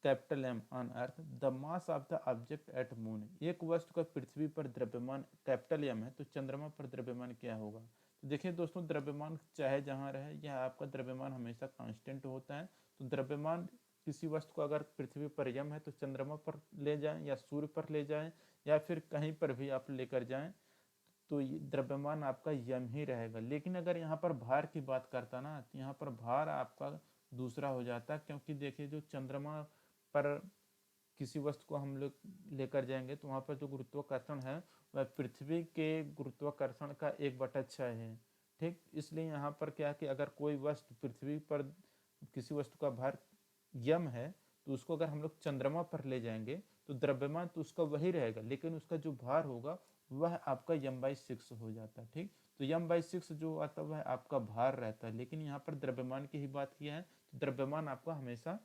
capital M on earth, the mass of the object at moon. एक वस्तु का पृथ्वी पर द्रव्यमान कैपिटल M है, तो चंद्रमा पर द्रव्यमान क्या होगा। तो देखिए दोस्तों, द्रव्यमान चाहे जहाँ रहे, यह आपका द्रव्यमान हमेशा कांस्टेंट होता है। तो द्रव्यमान किसी वस्तु को अगर पृथ्वी पर m है तो चंद्रमा पर ले जाएं या सूर्य पर ले जाएं या फिर कहीं पर भी आप लेकर जाएं, तो द्रव्यमान आपका यम ही रहेगा। लेकिन अगर यहाँ पर भार की बात करता ना, तो यहाँ पर भार आपका दूसरा हो जाता है, क्योंकि देखिए जो चंद्रमा पर किसी वस्तु को हम लोग लेकर जाएंगे तो वहाँ पर जो गुरुत्वाकर्षण है वह पृथ्वी के गुरुत्वाकर्षण का 1/6 है। ठीक, इसलिए यहाँ पर क्या है कि अगर कोई वस्तु पृथ्वी पर किसी वस्तु का भार यम है, तो उसको अगर हम लोग चंद्रमा पर ले जाएंगे तो द्रव्यमान तो उसका वही रहेगा, लेकिन उसका जो भार होगा वह आपका m/6 हो जाता है। ठीक, तो m/6 जो आता है वह आपका भार रहता है, लेकिन यहाँ पर द्रव्यमान की ही बात किया है, तो द्रव्यमान आपका हमेशा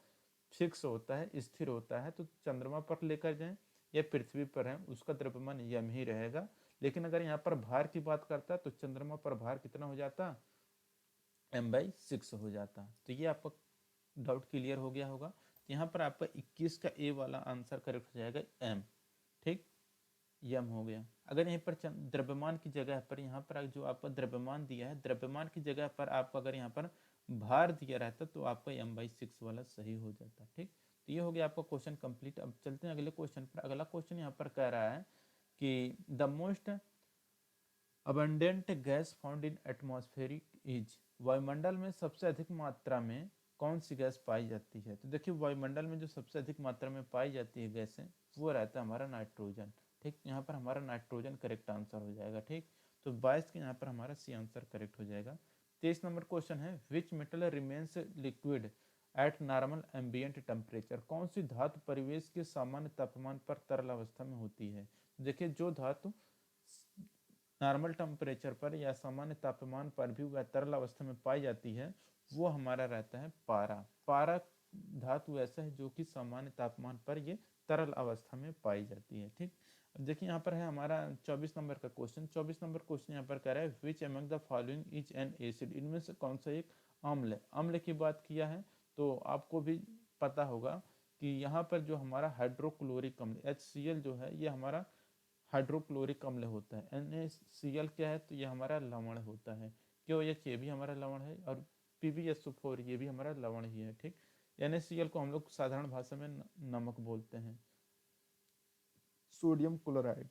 फिक्स होता है, स्थिर होता है। तो चंद्रमा पर लेकर जाएं या पृथ्वी पर है, उसका द्रव्यमान यम ही रहेगा। लेकिन अगर यहाँ पर भार की बात करता है तो चंद्रमा पर भार कितना हो जाता, m/6 हो जाता। तो ये आपका डाउट क्लियर हो गया होगा। यहाँ पर आपका 21 का ए वाला आंसर करेक्ट हो जाएगा m। ठीक, यम हो गया। अगर यहीं पर द्रव्यमान की जगह पर यहाँ पर जो आपका द्रव्यमान दिया है, द्रव्यमान की जगह पर आपका अगर यहाँ पर भार दिया रहता तो आपका m/6 वाला सही हो जाता। ठीक, तो ये हो गया आपका क्वेश्चन कंप्लीट। अब चलते हैं अगले क्वेश्चन पर। अगला क्वेश्चन यहाँ पर कह रहा है कि the most abundant gas found in atmospheric is, वायुमंडल में सबसे अधिक मात्रा में कौन सी गैस पाई जाती है। तो देखिए वायुमंडल में जो सबसे अधिक मात्रा में पाई जाती है गैस है वो रहता है हमारा नाइट्रोजन। ठीक, यहाँ पर हमारा नाइट्रोजन करेक्ट आंसर हो जाएगा। ठीक, तो 22 के यहाँ पर हमारा सी आंसर करेक्ट हो जाएगा। 23 नंबर क्वेश्चन है which metal remains liquid at normal ambient temperature, कौन सी धातु परिवेश के सामान्य तापमान पर तरल अवस्था में होती है। देखिए जो धातु नॉर्मल टेम्परेचर पर या सामान्य तापमान पर भी वह तरल अवस्था में पाई जाती है वो हमारा रहता है पारा। पारा धातु ऐसा है जो कि सामान्य तापमान पर ये तरल अवस्था में पाई जाती है। ठीक, अब देखिए यहाँ पर है हमारा 24 नंबर का क्वेश्चन। 24 नंबर क्वेश्चन यहाँ पर कह रहा है which among the following is an acid, इनमें से कौन सा एक अम्ल। अम्ल की बात किया है तो आपको भी पता होगा कि यहाँ पर जो हमारा हाइड्रोक्लोरिक अम्ल HCl जो है ये हमारा हाइड्रोक्लोरिक अम्ल होता है। NaCl क्या है, तो ये हमारा लवण होता है। KOH ये भी हमारा लवण है और PbSO4 ये भी हमारा लवण ही है। ठीक, NaCl को हम लोग साधारण भाषा में नमक बोलते हैं। सोडियम क्लोराइड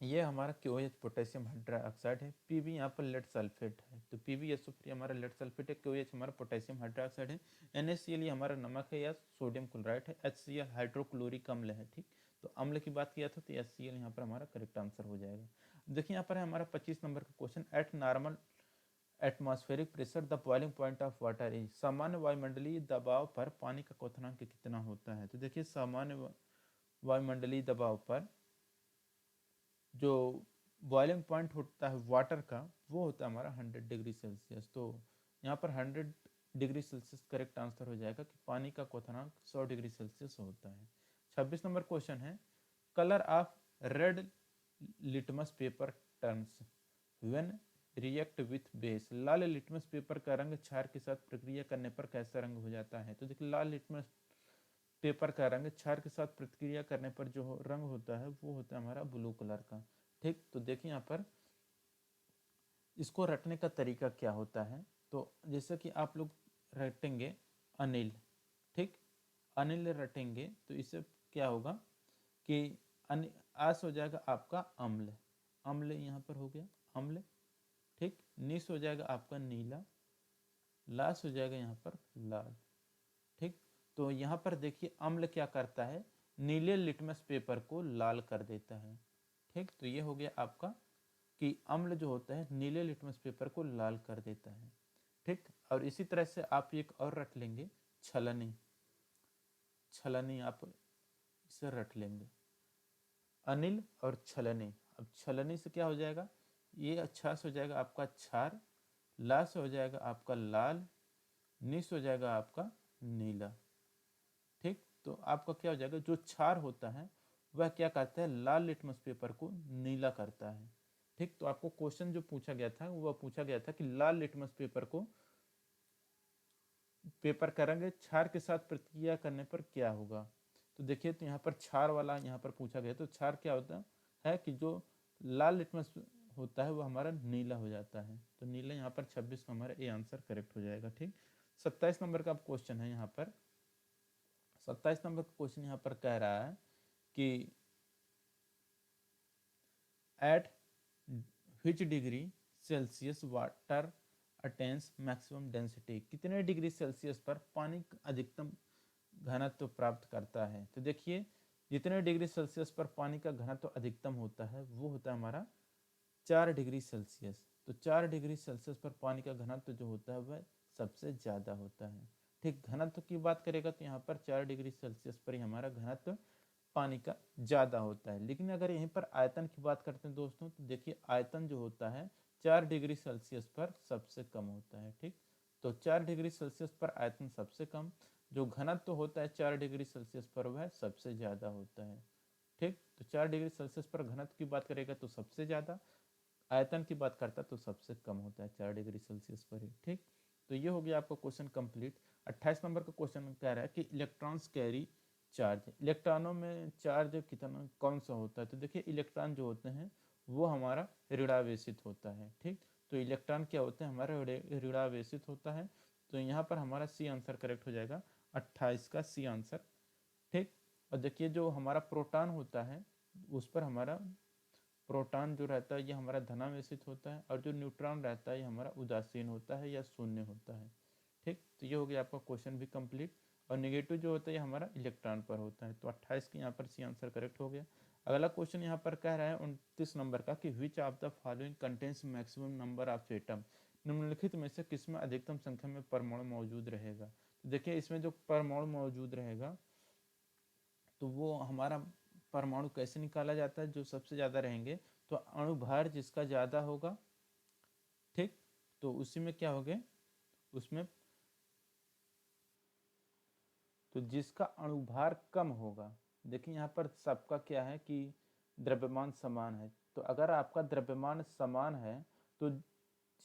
ये हमारा KOH पोटेशियम हाइड्रोक्साइड है। Pb यहाँ पर लेड सल्फेट है, तो PbSO4 हमारा लेड सल्फेट है, KOH हमारा पोटेशियम हाइड्रोक्साइड है, NaCl ये हमारा नमक है या सोडियम क्लोराइड है, HCl हाइड्रोक्लोरिक अम्ल है। ठीक, तो अम्ल की बात किया था तो HCl यहाँ पर हमारा करेक्ट आंसर हो जाएगा। देखिए यहाँ पर है हमारा 25 नंबर का question eight normal atmospheric pressure the boiling point of water is, सामान्य वायुमंडलीय दबाव पर पानी का क्वथनांक कितना होता है। तो देखिए सामान्य वायुमंडलीय दबाव पर जो बॉइलिंग पॉइंट होता है वाटर का वो होता है हमारा 100 डिग्री सेल्सियस। तो यहाँ पर 100 डिग्री सेल्सियस करेक्ट आंसर हो जाएगा कि पानी का क्वथनांक 100 डिग्री सेल्सियस होता है। 26 नंबर क्वेश्चन है colour of red litmus paper turns when react with base, Lal litmus paper का रंग क्षार के साथ प्रक्रिया करने पर कैसा रंग हो जाता है। तो देखिए लाल लिटमस पेपर का रंग क्षार के साथ प्रतिक्रिया करने पर जो रंग होता है वो होता है हमारा ब्लू कलर का। ठीक, तो देखिए यहाँ पर इसको रटने का तरीका क्या होता है। तो जैसे कि आप लोग रटेंगे अनिल, ठीक, अनिल रटेंगे तो इससे क्या होगा कि आस हो जाएगा आपका अम्ल, अम्ल यहाँ पर हो गया अम्ल। ठीक, निस हो जाएगा आपका नीला, लास हो जाएगा यहाँ पर लाल। ठीक, तो यहाँ पर देखिए अम्ल क्या करता है, नीले लिटमस पेपर को लाल कर देता है। ठीक, तो ये हो गया आपका कि अम्ल जो होता है नीले लिटमस पेपर को लाल कर देता है। ठीक, और इसी तरह से आप एक और रट लेंगे छलनी, छलनी आप इसे रट लेंगे अनिल और छलनी। अब छलनी से क्या हो जाएगा, ये अच्छा से हो जाएगा आपका क्षार, ला से हो जाएगा आपका लाल, निस हो जाएगा आपका नीला। ठीक, तो आपका क्या हो जाएगा, जो क्षार होता है वह क्या करता है लाल लिटमस पेपर को नीला करता है। ठीक, तो आपको क्वेश्चन जो पूछा गया था वह पूछा गया था कि लाल लिटमस पेपर को पेपर का रंग क्षार के साथ प्रतिक्रिया करने पर क्या होगा। तो देखिए, तो यहाँ पर क्षार वाला यहाँ पर पूछा गया, तो क्षार क्या होता है कि जो लाल लिटमस होता है वो हमारा नीला हो जाता है। तो नीला यहाँ पर 26 का हमारा ए आंसर करेक्ट हो जाएगा। ठीक, 27 नंबर का क्वेश्चन है यहाँ पर। 27 नंबर का क्वेश्चन यहाँ पर कह रहा है कि at which degree Celsius water attains maximum density, कितने डिग्री सेल्सियस पर पानी अधिकतम घनत्व प्राप्त करता है। तो देखिए, जितने डिग्री सेल्सियस पर पानी का घनत्व अधिकतम होता है वो होता है हमारा 4 डिग्री सेल्सियस। तो 4 डिग्री सेल्सियस पर पानी का घनत्व जो होता है वह सबसे ज़्यादा होता है। ठीक, घनत्व की बात करेगा तो यहाँ पर 4 डिग्री सेल्सियस पर ही हमारा घनत्व पानी का ज़्यादा होता है। लेकिन अगर यहीं पर आयतन की बात करते हैं दोस्तों, तो देखिए आयतन जो होता है 4 डिग्री सेल्सियस पर सबसे कम होता है। ठीक, तो 4 डिग्री सेल्सियस पर आयतन सबसे कम, जो घनत्व होता है 4 डिग्री सेल्सियस पर वह सबसे ज़्यादा होता है। ठीक, तो 4 डिग्री सेल्सियस पर घनत्व की बात करेगा तो सबसे ज़्यादा, आयतन की बात करता तो सबसे कम होता है 4 डिग्री सेल्सियस पर ही। ठीक, तो ये हो गया आपका क्वेश्चन कंप्लीट। 28 नंबर का क्वेश्चन कह रहा है कि इलेक्ट्रॉन्स कैरी चार्ज, इलेक्ट्रॉनों में चार्ज कितना कौन सा होता है। तो देखिए, इलेक्ट्रॉन जो होते हैं वो हमारा ऋणावेशित होता है। ठीक, तो इलेक्ट्रॉन क्या होते हैं, हमारा ऋणावेशित होता है। तो यहाँ पर हमारा सी आंसर करेक्ट हो जाएगा, 28 का सी आंसर। ठीक, और देखिए जो हमारा प्रोटॉन होता है उस पर हमारा प्रोटॉन जो रहता है ये हमारा धनावेशित होता है, और जो न्यूट्रॉन रहता है ये हमारा उदासीन होता है या शून्य होता है। ठीक, तो ये हो गया आपका क्वेश्चन भी कंप्लीट। और नेगेटिव जो होता है ये हमारा इलेक्ट्रॉन पर होता है। तो 28 की यहाँ पर सी आंसर करेक्ट हो गया। अगला क्वेश्चन यहाँ पर कह रहा है 29 नंबर का कि which of the following contains maximum number of atom, निम्नलिखित में से किसमें अधिकतम संख्या में परमाणु मौजूद रहेगा। तो देखिए, इसमें जो परमाणु मौजूद रहेगा तो वो हमारा परमाणु कैसे निकाला जाता है, जो सबसे ज़्यादा रहेंगे तो अणुभार जिसका ज़्यादा होगा, ठीक, तो उसी में क्या होगा, उसमें तो जिसका अणुभार कम होगा। देखिए यहाँ पर सबका क्या है कि द्रव्यमान समान है, तो अगर आपका द्रव्यमान समान है तो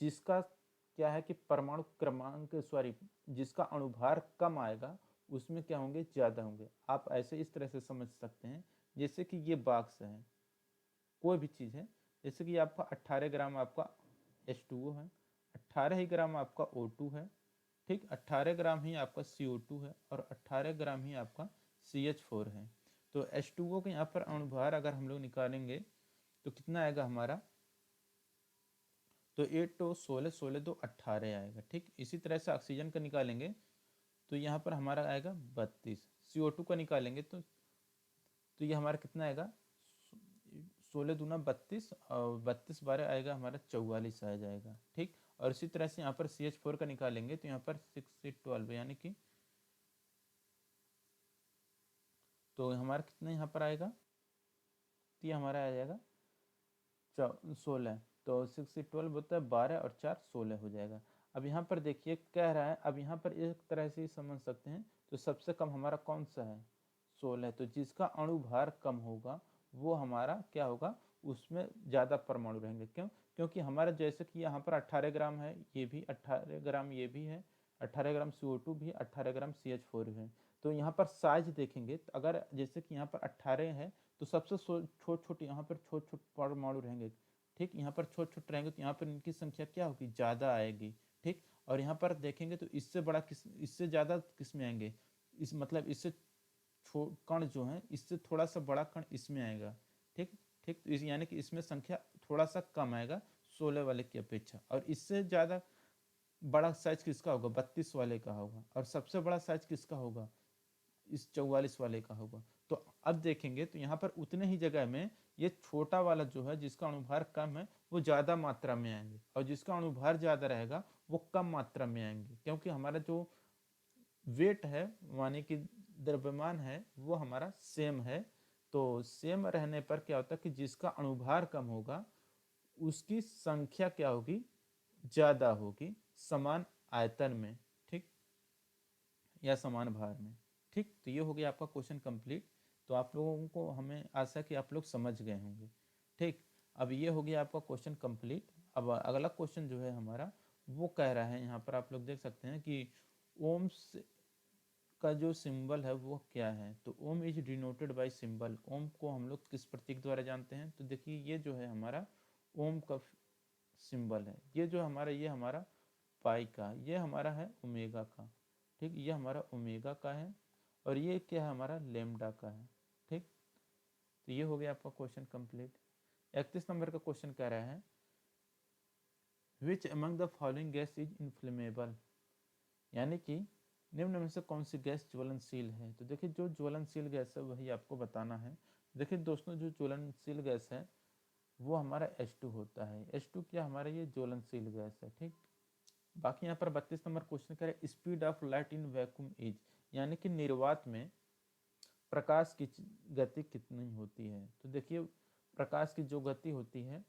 जिसका क्या है कि परमाणु क्रमांक सॉरी जिसका अणुभार कम आएगा उसमें क्या होंगे, ज़्यादा होंगे। आप ऐसे इस तरह से समझ सकते हैं, जैसे कि ये बॉक्स है, कोई भी चीज़ है, जैसे कि आपका 18 ग्राम आपका H2O है, 18 ही ग्राम आपका O2 है। ठीक, 18 ग्राम ही आपका CO2 है और 18 ग्राम ही आपका CH4 है। तो H2O के यहाँ पर अणुभार अगर हम लोग निकालेंगे तो कितना आएगा हमारा, तो 8 तो 16, 16 दो 18 आएगा। ठीक, इसी तरह से ऑक्सीजन का निकालेंगे तो यहाँ पर हमारा आएगा 32, CO2 का निकालेंगे तो ये हमारा कितना आएगा, 16 दूना 32 और 32 12 आएगा हमारा 44 आ जाएगा। ठीक, और इसी तरह से यहाँ पर CH4 का निकालेंगे तो यहाँ पर 6 से 12 यानी कि तो हमारा कितना यहाँ पर आएगा, तो ये हमारा आ जाएगा 16, तो 6 से 12 होता है 12 और 4 16 हो जाएगा। अब यहाँ पर देखिए कह रहा है, अब यहाँ पर एक तरह से ही समझ सकते हैं, तो सबसे कम हमारा कौन सा है, 16, तो जिसका अणुभार कम होगा वो हमारा क्या होगा, उसमें ज़्यादा परमाणु रहेंगे। क्यों, क्योंकि हमारा जैसे कि यहाँ पर 18 ग्राम है, ये भी 18 ग्राम ये भी है, 18 ग्राम CO2 भी, 18 ग्राम CH4 भी है। तो यहाँ पर साइज देखेंगे तो अगर जैसे कि यहाँ पर 18 है तो सबसे छोट छोट यहाँ पर छोट छोट परमाणु रहेंगे। ठीक, यहाँ पर छोट छोट रहेंगे तो यहाँ पर इनकी संख्या क्या होगी, ज़्यादा आएगी। ठीक, और यहाँ पर देखेंगे तो इससे बड़ा किस, इससे ज़्यादा किस में आएंगे, इस मतलब इससे कण जो है इससे थोड़ा सा बड़ा कण इसमें आएगा। ठीक, ठीक, तो इस यानी कि इसमें संख्या थोड़ा सा कम आएगा 16 वाले की अपेक्षा, और इससे ज़्यादा बड़ा साइज किसका होगा, 32 वाले का होगा, और सबसे बड़ा साइज किसका होगा, इस 44 वाले का होगा। तो अब देखेंगे तो यहाँ पर उतने ही जगह में ये छोटा वाला जो है जिसका अणुभार कम है वो ज़्यादा मात्रा में आएंगे, और जिसका अणुभार ज़्यादा रहेगा वो कम मात्रा में आएंगे, क्योंकि हमारा जो वेट है माने कि द्रव्यमान है वो हमारा सेम है। तो सेम रहने पर क्या होता है कि जिसका अणुभार कम होगा उसकी संख्या क्या होगी, ज़्यादा होगी समान आयतन में। ठीक, या समान भार में। ठीक, तो ये हो गया आपका क्वेश्चन कंप्लीट। तो आप लोगों को हमें आशा कि आप लोग समझ गए होंगे। ठीक, अब ये हो गया आपका क्वेश्चन कंप्लीट। अब अगला क्वेश्चन जो है हमारा वो कह रहा है, यहाँ पर आप लोग देख सकते हैं कि ओम का जो सिंबल है वो क्या है, तो ओम इज डिनोटेड बाय सिंबल। ओम को हम लोग किस प्रतीक द्वारा जानते हैं, तो देखिए ये जो है हमारा ओम का सिंबल है। ये जो हमारा, ये हमारा पाई का, ये हमारा है ओमेगा का, ठीक, ये हमारा ओमेगा का है, और ये क्या है हमारा लेमडा का है, ठीक। तो ये हो गया आपका क्वेश्चन कंप्लीट। 31 नंबर का क्वेश्चन कह रहा है which among the following gas is inflammable, यानी कि निम्न में से कौन सी गैस ज्वलनशील है। तो देखिए जो ज्वलनशील गैस है वही आपको बताना है। देखिए दोस्तों जो ज्वलनशील गैस है वो हमारा H2 होता है। H2 क्या हमारा ये ज्वलनशील गैस है, ठीक। बाकी यहाँ पर 32 नंबर क्वेश्चन कह रहे हैं speed of light in vacuum is, यानी कि निर्वात में प्रकाश की गति कितनी होती है। तो देखिए प्रकाश की जो गति होती है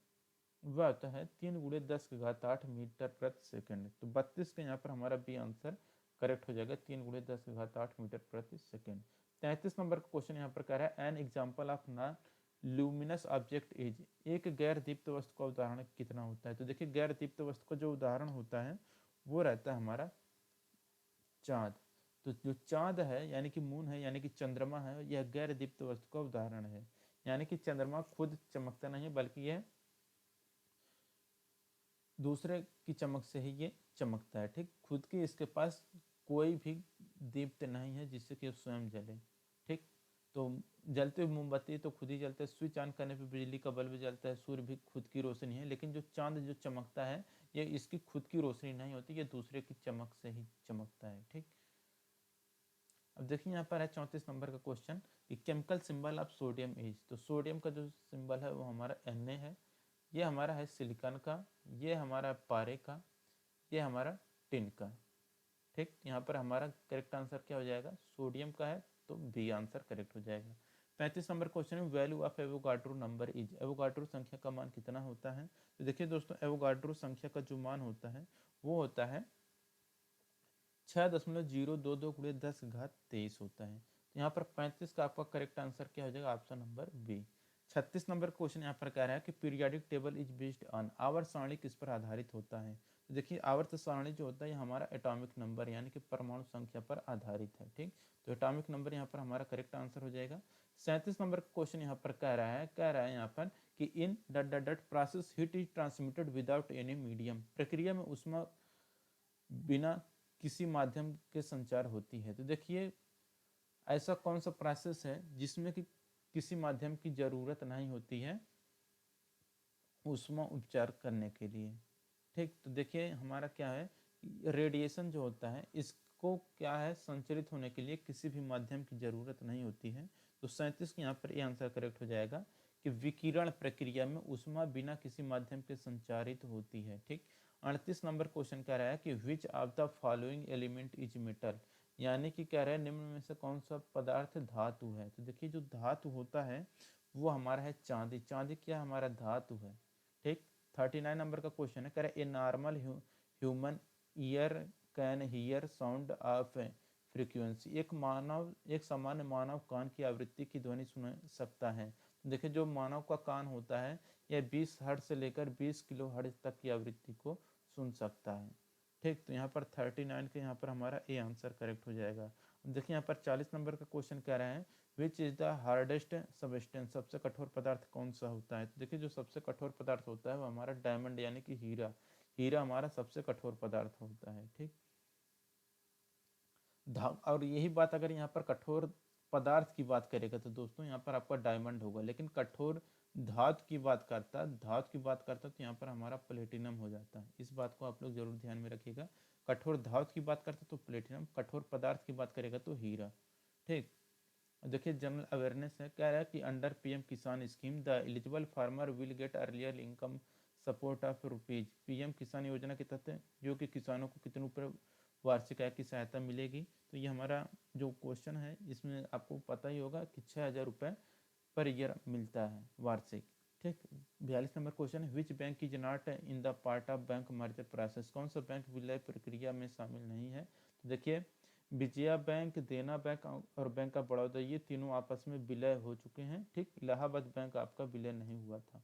वह होता है 3 × 10⁸ मीटर प्रति सेकंड। तो 32 का यहाँ पर हमारा बी आंसर करेक्ट हो जाएगा, 3 × 10⁸ मीटर प्रति सेकंड। 33 नंबर का क्वेश्चन यहाँ पर कह रहा है an example of non luminous object is, एक गैर दीप्त वस्तु का उदाहरण कितना होता है। तो देखिए गैर दीप्त वस्तु का जो उदाहरण होता है वो रहता है हमारा चाँद। तो जो चाँद है यानी कि मून है यानी कि चंद्रमा है, यह गैर दीप्त वस्तु का उदाहरण है। यानी कि चंद्रमा खुद चमकता नहीं है बल्कि यह दूसरे की चमक से ही ये चमकता है, ठीक। खुद की इसके पास कोई भी दीप्त नहीं है जिससे कि स्वयं जले, ठीक। तो जलते हुए मोमबत्ती तो खुद ही जलता है, स्विच ऑन करने पे बिजली का बल्ब जलता है, सूर्य भी खुद की रोशनी है, लेकिन जो चांद जो चमकता है ये इसकी खुद की रोशनी नहीं होती, ये दूसरे की चमक से ही चमकता है, ठीक। अब देखिए यहाँ पर है 34 नंबर का क्वेश्चन कि chemical symbol of sodium is, तो सोडियम का जो सिंबल है वो हमारा Na है, ये हमारा है सिलिकॉन का, ये हमारा पारे का, ये हमारा टिन का, ठीक। यहाँ पर हमारा करेक्ट आंसर क्या हो जाएगा, सोडियम का है, तो बी आंसर करेक्ट हो जाएगा। 35 नंबर क्वेश्चन है value of Avogadro number is, Avogadro संख्या का मान कितना होता है। तो देखिए दोस्तों एवोगाड्रो संख्या का जो मान होता है वो होता है 6.022 × 10⁻23 होता है। तो यहाँ पर 35 का आपका करेक्ट आंसर क्या हो जाएगा, option number B. 36 number question यहाँ पर कह रहा है कि periodic table is based on, आवर्त सारणी किस पर आधारित होता है। तो देखिए आवर्त सारणी जो होता है ये हमारा एटॉमिक नंबर यानी कि परमाणु संख्या पर आधारित है, ठीक। तो एटॉमिक नंबर यहाँ पर हमारा करेक्ट आंसर हो जाएगा। 37 नंबर क्वेश्चन यहाँ पर कह रहा है यहाँ पर कि in that process heat is transmitted without any medium, प्रक्रिया में ऊष्मा बिना किसी माध्यम के संचार होती है। तो देखिए ऐसा कौन सा प्रोसेस है जिसमें कि किसी माध्यम की जरूरत नहीं होती है ऊष्मा उपचार करने के लिए, ठीक। तो देखिए हमारा क्या है, रेडिएशन जो होता है इसको क्या है संचरित होने के लिए किसी भी माध्यम की जरूरत नहीं होती है। तो 37 यहाँ पर ये आंसर करेक्ट हो जाएगा कि विकिरण प्रक्रिया में ऊष्मा बिना किसी माध्यम के संचारित होती है, ठीक। 38 नंबर क्वेश्चन कह रहा है कि which of the following element is metal, यानी कि कह रहा है निम्न में से कौन सा पदार्थ धातु है। तो देखिए जो धातु होता है वो हमारा है चांदी, चांदी क्या हमारा धातु है, ठीक। 39 नंबर का क्वेश्चन है कह रहा है a normal human ear can hear sound of frequency, एक सामान्य मानव कान की आवृत्ति की ध्वनि सुन सकता है। देखिए जो मानव का कान होता है यह 20 हर्ट्ज से लेकर 20 किलो हर्ट्ज तक की आवृत्ति को सुन सकता है, ठीक। तो यहाँ पर 39 के यहाँ पर हमारा ए आंसर करेक्ट हो जाएगा। देखिए यहाँ पर 40 नंबर का क्वेश्चन कह रहे हैं which is the hardest substance, सबसे कठोर पदार्थ कौन सा होता है। तो देखिए जो सबसे कठोर पदार्थ होता है वो हमारा डायमंड यानी कि हीरा, हीरा हमारा सबसे कठोर पदार्थ होता है, ठीक। और यही बात अगर यहाँ पर कठोर पदार्थ की बात करेगा तो दोस्तों यहाँ पर आपका डायमंड होगा, लेकिन कठोर धातु की बात करता तो यहाँ पर हमारा प्लेटिनम हो जाता है। इस बात को आप लोग जरूर ध्यान में रखिएगा, कठोर धातु की बात करता तो प्लेटिनम, कठोर पदार्थ की बात करेगा तो हीरा, ठीक। देखिए जनरल अवेयरनेस है, कह रहा है कि अंडर पीएम किसान scheme the eligible farmer will get earlier income support of rupees, PM किसान योजना के तहत जो कि किसानों को कितने रुपये वार्षिक आय की सहायता मिलेगी। तो ये हमारा जो क्वेश्चन है इसमें आपको पता ही होगा कि 6,000 रुपये पर ईयर मिलता है वार्षिक, ठीक। 42 नंबर क्वेश्चन है which bank is not in the part of bank merger process, कौन सा बैंक विलय प्रक्रिया में शामिल नहीं है। तो देखिए विजया बैंक, देना बैंक और बैंक ऑफ बड़ौदा ये तीनों आपस में विलय हो चुके हैं, ठीक। इलाहाबाद बैंक आपका विलय नहीं हुआ था,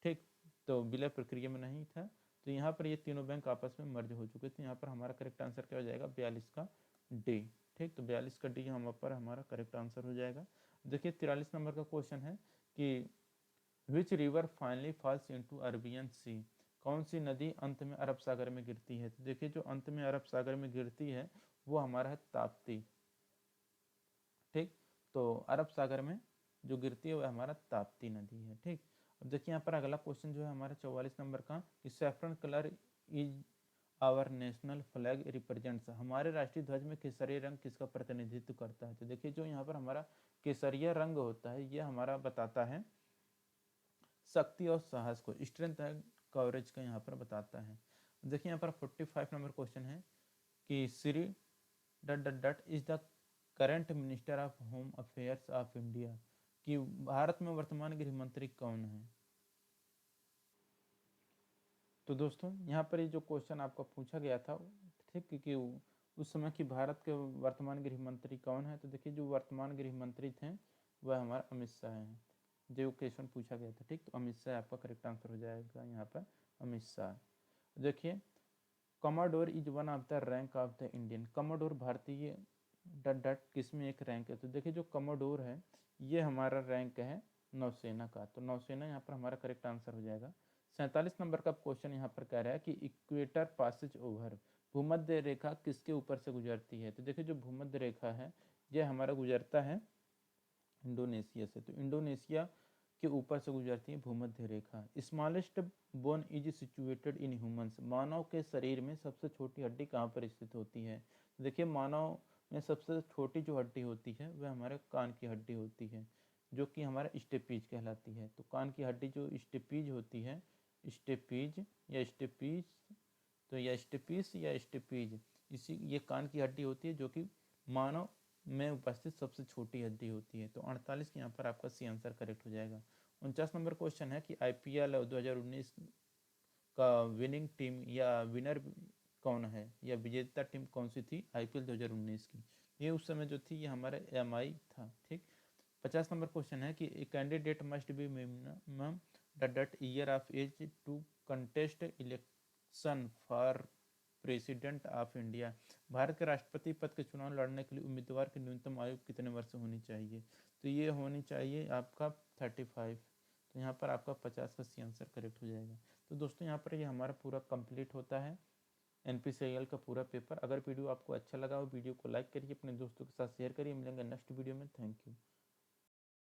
ठीक। तो विलय प्रक्रिया में नहीं था। तो यहाँ पर ये तीनों बैंक आपस में मर्ज हो चुके थे। यहाँ पर हमारा करेक्ट आंसर क्या हो जाएगा, 42 का डी। ठीक, तो 42 का डी यहाँ पर हमारा करेक्ट आंसर हो जाएगा। देखिए 43 नंबर का क्वेश्चन है कि which river finally falls into Arabian Sea, कौन सी नदी अंत में अरब सागर में गिरती है। तो देखिए जो अंत में अरब सागर में गिरती है वो हमारा है ताप्ती। ठीक, तो अरब सागर में जो गिरती है वह हमारा ताप्ती नदी है। ठीक, अब देखिए यहाँ पर अगला क्वेश्चन जो है हमारा 44 नंबर का कि saffron colour is our national flag represents, हमारे राष्ट्रीय ध्वज में केसरिया रंग किसका प्रतिनिधित्व करता है। तो देखिए जो यहाँ पर हमारा केसरिया रंग होता है ये हमारा बताता है शक्ति और साहस को, स्ट्रेंथ एंड कवरेज का यहाँ पर बताता है। देखिए यहाँ पर 45 नंबर क्वेश्चन है कि Shri dot dot dot is the current minister of home affairs of India, कि भारत में वर्तमान गृह मंत्री कौन है। तो दोस्तों यहाँ पर ये जो क्वेश्चन आपका पूछा गया था, ठीक, कि उस समय की भारत के वर्तमान गृह मंत्री कौन है। तो देखिए जो वर्तमान गृह मंत्री थे वह हमारा अमित शाह हैं, जो क्वेश्चन पूछा गया था। ठीक, तो अमित शाह आपका करेक्ट आंसर हो जाएगा यहाँ पर, अमित शाह। देखिए commodore is one of the rank of the Indian, commodore भारतीय डट डट किस में एक रैंक है। तो देखिए जो कमाडोर है ये हमारा रैंक है नौसेना का, तो नौसेना यहाँ पर हमारा करेक्ट आंसर हो जाएगा। 47 नंबर का क्वेश्चन यहाँ पर कह रहा है कि इक्वेटर पासेज ओवर, भूमध्य रेखा किसके ऊपर से गुजरती है। तो देखिए जो भूमध्य रेखा है ये हमारा गुजरता है इंडोनेशिया से, तो इंडोनेशिया के ऊपर से गुजरती है भूमध्य रेखा। Smallest bone is situated in humans, मानव के शरीर में सबसे छोटी हड्डी कहाँ पर स्थित होती है। देखिए मानव में सबसे छोटी जो हड्डी होती है वह हमारे कान की हड्डी होती है, जो कि हमारा स्टेपीज कहलाती है। तो कान की हड्डी जो स्टेपीज होती है, स्टेपीज या स्टेपीज, तो या स्टेपीज या स्टेपीज, इसी ये कान की हड्डी होती है जो कि मानव में उपस्थित सबसे छोटी हड्डी होती है। तो 48 यहाँ पर आपका सी आंसर करेक्ट हो जाएगा। 49 नंबर क्वेश्चन है कि IPL 2019 का विनिंग टीम या विनर कौन है, या विजेता टीम कौन सी थी IPL 2019 की। ये उस समय जो थी ये हमारा MI था। ठीक, 50 नंबर क्वेश्चन है कि a candidate must be minimum that year of age to contest election for president of India, भारत के राष्ट्रपति पद के चुनाव लड़ने के लिए उम्मीदवार की न्यूनतम आयु कितने वर्ष होनी चाहिए। तो ये होनी चाहिए आपका 35। तो यहाँ पर आपका 50 का सी आंसर करेक्ट हो जाएगा। तो दोस्तों यहाँ पर ये हमारा पूरा कंप्लीट होता है NPCIL का पूरा पेपर। अगर वीडियो आपको अच्छा लगा हो वीडियो को लाइक करिए, अपने दोस्तों के साथ शेयर करिए। मिलेंगे नेक्स्ट वीडियो में। Thank you.